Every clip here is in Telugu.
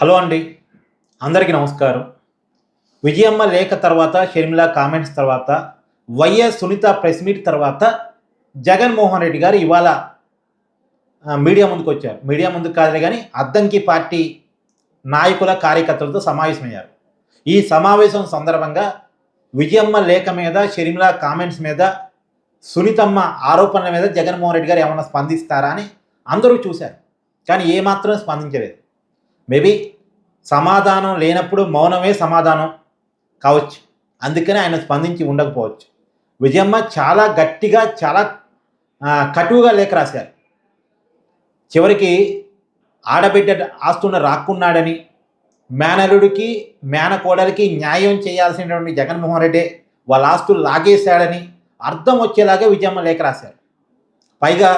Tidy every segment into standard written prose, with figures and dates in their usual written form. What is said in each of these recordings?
హలో అండి. అందరికీ నమస్కారం. విజయమ్మ లేఖ తర్వాత, షర్మిల కామెంట్స్ తర్వాత, వైఎస్ సునీత ప్రెస్ మీట్ తర్వాత జగన్మోహన్ రెడ్డి గారు ఇవాళ మీడియా ముందుకొచ్చారు. మీడియా ముందుకు కాదులే గానీ అద్దంకి పార్టీ నాయకుల, కార్యకర్తలతో సమావేశమయ్యారు. ఈ సమావేశం సందర్భంగా విజయమ్మ లేఖ మీద, షర్మిల కామెంట్స్ మీద, సునీతమ్మ ఆరోపణల మీద జగన్మోహన్ రెడ్డి గారు ఏమన్నా స్పందిస్తారా అని అందరూ చూశారు. కానీ ఏమాత్రం స్పందించలేదు. మేబీ సమాధానం లేనప్పుడు మౌనమే సమాధానం కావచ్చు. అందుకనే ఆయన స్పందించి ఉండకపోవచ్చు. విజయమ్మ చాలా గట్టిగా, చాలా కటువుగా లేఖ రాశారు. చివరికి ఆడబిడ్డ ఆస్తులను రాక్కున్నాడని, మేనల్లుడికి, మేనకోడలికి న్యాయం చేయాల్సినటువంటి జగన్మోహన్ రెడ్డి వాళ్ళ ఆస్తులు లాగేశాడని అర్థం వచ్చేలాగా విజయమ్మ లేఖ రాశారు. పైగా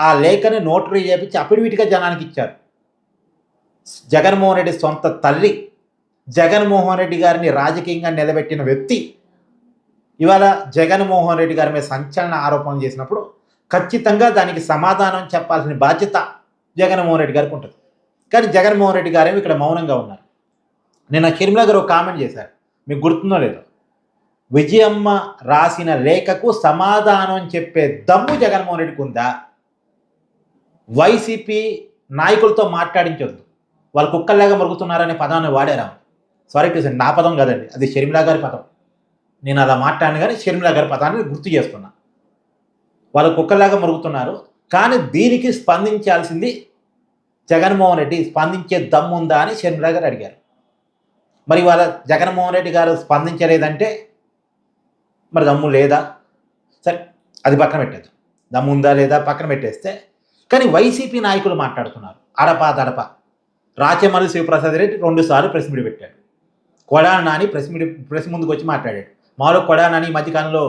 ఆ లేఖని నోటరీ చేపించి అఫిడవిట్గా జనానికి ఇచ్చారు. జగన్మోహన్ రెడ్డి సొంత తల్లి, జగన్మోహన్ రెడ్డి గారిని రాజకీయంగా నిలబెట్టిన వ్యక్తి ఇవాళ జగన్మోహన్ రెడ్డి గారి మీద సంచలన ఆరోపణలు చేసినప్పుడు ఖచ్చితంగా దానికి సమాధానం చెప్పాల్సిన బాధ్యత జగన్మోహన్ రెడ్డి గారికి ఉంటుంది. కానీ జగన్మోహన్ రెడ్డి గారేమో ఇక్కడ మౌనంగా ఉన్నారు. నిన్న షర్మిల గారు ఒక కామెంట్ చేశారు, మీకు గుర్తుందో లేదో. విజయమ్మ రాసిన లేఖకు సమాధానం చెప్పే దమ్ము జగన్మోహన్ రెడ్డికి ఉందా? వైసీపీ నాయకులతో మాట్లాడించొద్దు, వాళ్ళు కుక్కల్లాగా మరుగుతున్నారనే పదాన్ని వాడారా? సారీ టు సే, నా పదం కాదండి, అది షర్మిల గారి పదం. నేను అలా మాట్లాడిన కానీ షర్మిల గారి పదాన్ని గుర్తు చేస్తున్నా. వాళ్ళు కుక్కల్లాగా మరుగుతున్నారు, కానీ దీనికి స్పందించాల్సింది జగన్మోహన్ రెడ్డి. స్పందించే దమ్ము ఉందా అని షర్మిల గారు అడిగారు. మరి వాళ్ళ జగన్మోహన్ రెడ్డి గారు స్పందించలేదంటే మరి దమ్ము లేదా? సరే, అది పక్కన పెట్టేది. దమ్ము ఉందా లేదా పక్కన పెట్టేస్తే, కానీ వైసీపీ నాయకులు మాట్లాడుతున్నారు అడపా. రాచమల్లి శివప్రసాద్ రెడ్డి 2 సార్లు ప్రెస్ మీట్ పెట్టాడు. కొడాలి నాని ప్రెస్ ముందుకు వచ్చి మాట్లాడాడు. మామూలుగా కొడాలి నాని ఈ మధ్యకాలంలో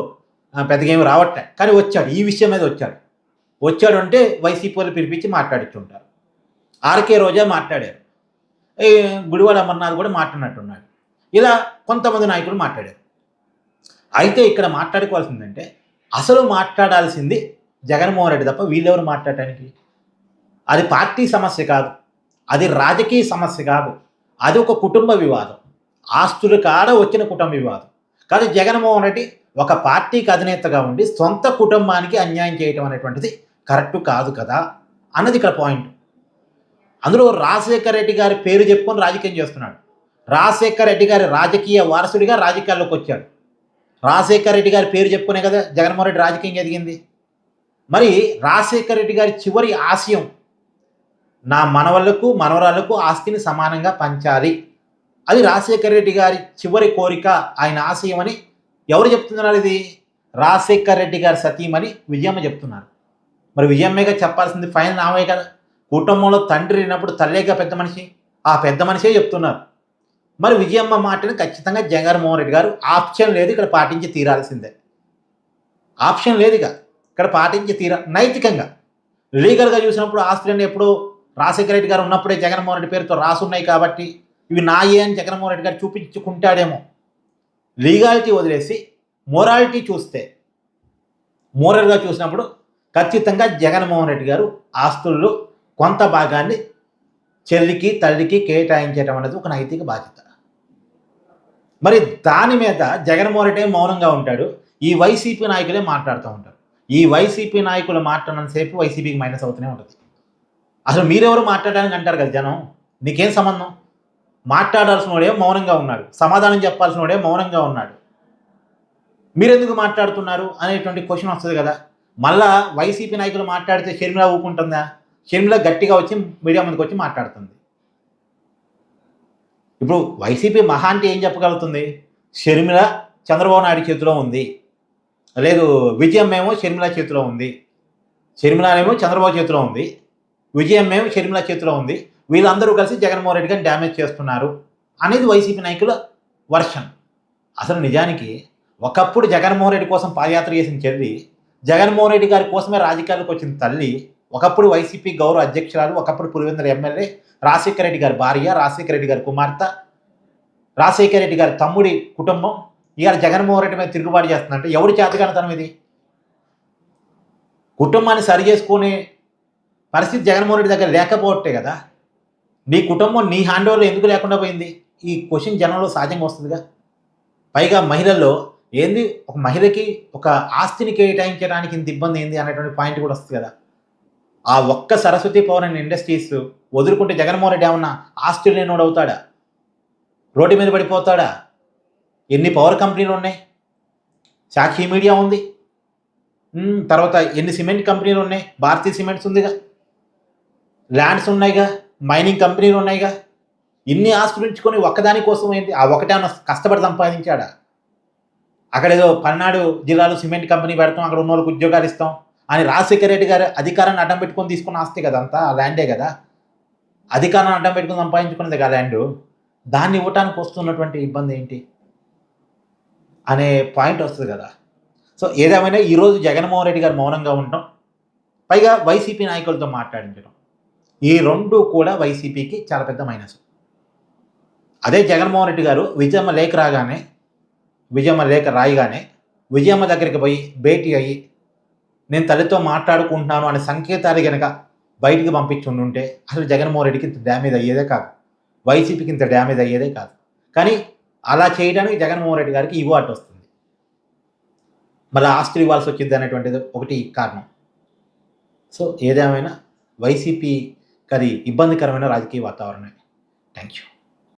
పెద్దగా ఏమి రావట్లే, కానీ వచ్చాడు, ఈ విషయం మీద వచ్చాడు అంటే వైసీపీ వాళ్ళు పిలిపించి మాట్లాడుతుంటారు. ఆర్కే రోజా మాట్లాడారు, గుడివాడ అమర్నాథ్ కూడా మాట్లాడినట్టున్నాడు. ఇలా కొంతమంది నాయకులు మాట్లాడారు. అయితే ఇక్కడ మాట్లాడుకోవాల్సిందంటే అసలు మాట్లాడాల్సింది జగన్మోహన్ రెడ్డి తప్ప వీళ్ళెవరు మాట్లాడటానికి? అది పార్టీ సమస్య కాదు, అది రాజకీయ సమస్య కాదు, అది ఒక కుటుంబ వివాదం. ఆస్తులు కాడ వచ్చిన కుటుంబ వివాదం కాదు. జగన్మోహన్ రెడ్డి ఒక పార్టీకి అధినేతగా ఉండి సొంత కుటుంబానికి అన్యాయం చేయటం అనేటువంటిది కరెక్ట్ కాదు కదా అన్నది ఇక్కడ పాయింట్. అందులో రాజశేఖర రెడ్డి గారి పేరు చెప్పుకొని రాజకీయం చేస్తున్నాడు. రాజశేఖర రెడ్డి గారి రాజకీయ వారసుడిగా రాజకీయాల్లోకి వచ్చాడు. రాజశేఖర రెడ్డి గారి పేరు చెప్పుకునే కదా జగన్మోహన్ రెడ్డి రాజకీయం ఎదిగింది. మరి రాజశేఖర రెడ్డి గారి చివరి ఆశయం, నా మనవళ్లకు మనవరాళ్లకు ఆస్తిని సమానంగా పంచాలి. అది రాజశేఖర రెడ్డి గారి చివరి కోరిక, ఆయన ఆశయం అని ఎవరు చెప్తున్నారు? ఇది రాజశేఖర రెడ్డి గారి సతీమణి విజయమ్మ చెప్తున్నారు. మరి విజయమ్మగా చెప్పాల్సింది ఫైనల్ ఆమె కదా. కుటుంబంలో తండ్రి లేనప్పుడు తల్లేగా పెద్ద మనిషి, ఆ పెద్ద మనిషే చెప్తున్నారు. మరి విజయమ్మ మాటని ఖచ్చితంగా జగన్మోహన్ రెడ్డి గారు ఆప్షన్ లేదు, ఇక్కడ పాటించి తీరాల్సిందే. ఆప్షన్ లేదు, ఇక్కడ పాటించి నైతికంగా లీగల్గా చూసినప్పుడు ఆస్తులన్నీ ఎప్పుడూ రాజశేఖర రెడ్డి గారు ఉన్నప్పుడే జగన్మోహన్ రెడ్డి పేరుతో రాసున్నాయి కాబట్టి ఇవి నాయే అని జగన్మోహన్ రెడ్డి గారు చూపించుకుంటాడేమో. లీగాలిటీ వదిలేసి మొరాలిటీ చూస్తే, మోరల్గా చూసినప్పుడు ఖచ్చితంగా జగన్మోహన్ రెడ్డి గారు ఆస్తుల్లో కొంత భాగాన్ని చెల్లికి, తల్లికి కేటాయించడం అనేది ఒక నైతిక బాధ్యత. మరి దాని మీద జగన్మోహన్ రెడ్డి మౌనంగా ఉంటాడు, ఈ వైసీపీ నాయకులే మాట్లాడుతూ ఉంటారు. ఈ వైసీపీ నాయకులు మాట్లాడినంతసేపు వైసీపీకి మైనస్ అవుతూనే ఉంటుంది. అసలు మీరెవరు మాట్లాడడానికి అంటారు కదా జనం, నీకేం సంబంధం? మాట్లాడాల్సిన వాడే మౌనంగా ఉన్నాడు, సమాధానం చెప్పాల్సిన వాడే మౌనంగా ఉన్నాడు, మీరెందుకు మాట్లాడుతున్నారు అనేటువంటి క్వశ్చన్ వస్తుంది కదా. మళ్ళా వైసీపీ నాయకులు మాట్లాడితే షర్మిల ఊపుకుంటుందా? షర్మిల గట్టిగా వచ్చి మీడియా ముందుకు వచ్చి మాట్లాడుతుంది. ఇప్పుడు వైసీపీ మహా అంటే ఏం చెప్పగలుగుతుంది? షర్మిల చంద్రబాబు నాయుడు చేతిలో ఉంది, లేదు విజయమ్మేమో షర్మిల చేతిలో ఉంది, షర్మిలనేమో చంద్రబాబు చేతిలో ఉంది, విజయమ్మేమో షర్మిల చేతిలో ఉంది, వీళ్ళందరూ కలిసి జగన్మోహన్ రెడ్డి గారిని డ్యామేజ్ చేస్తున్నారు అనేది వైసీపీ నాయకుల వర్షన్. అసలు నిజానికి ఒకప్పుడు జగన్మోహన్ రెడ్డి కోసం పాదయాత్ర చేసిన చెల్లి, జగన్మోహన్ రెడ్డి గారి కోసమే రాజకీయాలకు వచ్చిన తల్లి, ఒకప్పుడు వైసీపీ గౌరవ అధ్యక్షురాలు, ఒకప్పుడు పులివెందుల ఎమ్మెల్యే, రాజశేఖర రెడ్డి గారి భార్య, రాజశేఖర రెడ్డి గారి కుమార్తె, రాజశేఖర రెడ్డి గారి తమ్ముడి కుటుంబం ఇవాళ జగన్మోహన్ రెడ్డి మీద తిరుగుబాటు చేస్తుందంటే ఎవరి చేతగానితనం ఇది? కుటుంబాన్ని సరి చేసుకునే పరిస్థితి జగన్మోహన్ రెడ్డి దగ్గర లేకపోవట్టే కదా. నీ కుటుంబం నీ హ్యాండ్ ఓవర్లో ఎందుకు లేకుండా పోయింది? ఈ క్వశ్చన్ జనంలో సహజంగా వస్తుందిగా. పైగా మహిళల్లో ఏంది ఒక మహిళకి ఒక ఆస్తిని కేటాయించడానికి ఇంత ఇబ్బంది ఏంది అనేటువంటి పాయింట్ కూడా వస్తుంది కదా. ఆ ఒక్క సరస్వతి పవర్ అండ్ ఇండస్ట్రీస్ వదులుకుంటే జగన్మోహన్ రెడ్డి ఏమన్నా ఆస్తులు లేనోడు అవుతాడా? రోడ్డు మీద పడిపోతాడా? ఎన్ని పవర్ కంపెనీలు ఉన్నాయి? సాక్షి మీడియా ఉంది. తర్వాత ఎన్ని సిమెంట్ కంపెనీలు ఉన్నాయి? భారతీయ సిమెంట్స్ ఉందిగా, ల్యాండ్స్ ఉన్నాయిగా, మైనింగ్ కంపెనీలు ఉన్నాయిగా. ఇన్ని ఆస్తులు ఉంచుకొని ఒక్కదాని కోసం ఏంటి? ఆ ఒకటేమన్నా కష్టపడి సంపాదించాడా? అక్కడేదో పల్నాడు జిల్లాలో సిమెంట్ కంపెనీ పెడతాం, అక్కడ ఉన్న వాళ్ళకి ఉద్యోగాలు ఇస్తాం అని రాజశేఖర రెడ్డి గారు అధికారాన్ని అడ్డం పెట్టుకొని తీసుకున్న ఆస్తి కదా అంతా, ఆ ల్యాండే కదా. అధికారాన్ని అడ్డం పెట్టుకొని సంపాదించుకున్నది కదా ల్యాండ్. దాన్ని ఇవ్వటానికి వస్తున్నటువంటి ఇబ్బంది ఏంటి అనే పాయింట్ వస్తుంది కదా. సో ఏదేమైనా ఈరోజు జగన్మోహన్ రెడ్డి గారు మౌనంగా ఉండటం, పైగా వైసీపీ నాయకులతో మాట్లాడించడం, ఈ రెండు కూడా వైసీపీకి చాలా పెద్ద మైనస్. అదే జగన్మోహన్ రెడ్డి గారు విజయమ్మ లేఖ రాయగానే విజయమ్మ దగ్గరికి పోయి భేటీ అయ్యి నేను తల్లితో మాట్లాడుకుంటున్నాను అనే సంకేతాలు కనుక బయటికి పంపించి ఉండుంటే అసలు జగన్మోహన్ రెడ్డికి ఇంత డ్యామేజ్ అయ్యేదే కాదు, వైసీపీకి ఇంత డ్యామేజ్ అయ్యేదే కాదు. కానీ అలా చేయడానికి జగన్మోహన్ రెడ్డి గారికి ఇవ్వు అడ్డు వస్తుంది. మళ్ళీ ఆస్తులు ఇవ్వాల్సి వచ్చింది అనేటువంటిది ఒకటి కారణం. సో ఏదేమైనా వైసీపీ అది ఇబ్బందికరమైన రాజకీయ వాతావరణమే. Thank you.